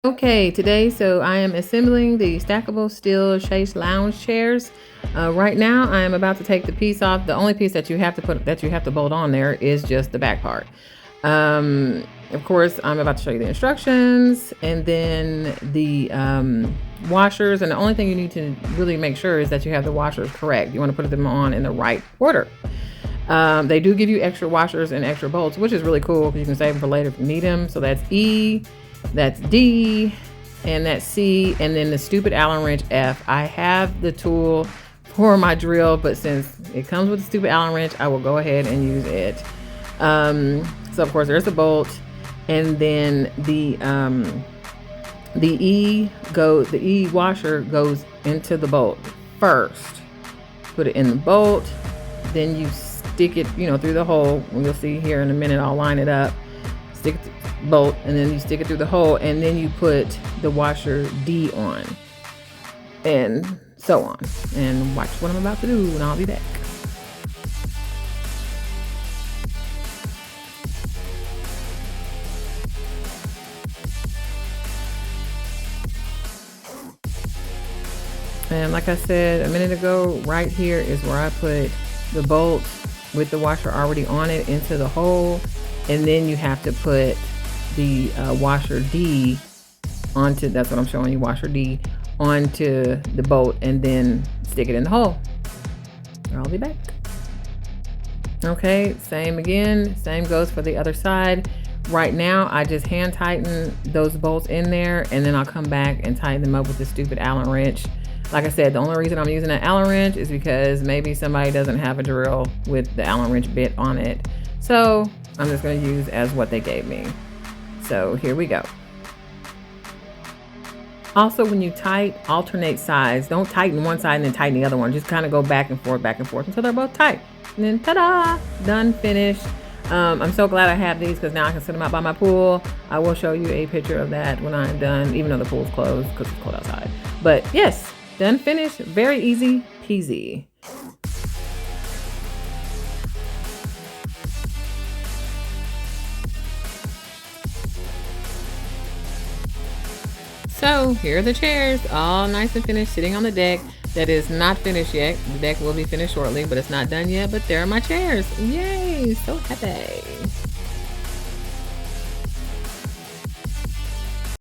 Okay, today, so I am assembling the stackable steel chaise lounge chairs. Right now, I am about to take the piece off. The only piece that you have to bolt on there is just the back part. Of course, I'm about to show you the instructions and then the washers. And the only thing you need to really make sure is that you have the washers correct. You want to put them on in the right order. They do give you extra washers and extra bolts, which is really cool because you can save them for later if you need them. So that's E, that's D, and that's C, and then the stupid Allen wrench F. I have the tool for my drill, but since it comes with the stupid Allen wrench, I will go ahead and use it. So of course there's the bolt, and then the E washer goes into the bolt first. Put it in the bolt, then you stick it, through the hole. You'll see here in a minute. I'll line it up. Stick the bolt, and then you stick it through the hole, and then you put the washer D on, and so on. And watch what I'm about to do, and I'll be back. And like I said a minute ago, right here is where I put the bolt with the washer already on it into the hole. And then you have to put the washer D onto, that's what I'm showing you, washer D onto the bolt, and then stick it in the hole. I'll be back. Okay, same again. Same goes for the other side. Right now, I just hand tighten those bolts in there, and then I'll come back and tighten them up with the stupid Allen wrench. Like I said, the only reason I'm using an Allen wrench is because maybe somebody doesn't have a drill with the Allen wrench bit on it. So I'm just going to use as what they gave me. So here we go. Also, when you alternate sides. Don't tighten one side and then tighten the other one. Just kind of go back and forth until they're both tight. And then ta-da, done, finished. I'm so glad I have these because now I can set them out by my pool. I will show you a picture of that when I'm done, even though the pool's closed because it's cold outside. But yes, done, finished. Very easy peasy. So here are the chairs, all nice and finished, sitting on the deck. That is not finished yet. The deck will be finished shortly, but it's not done yet. But there are my chairs. Yay, so happy.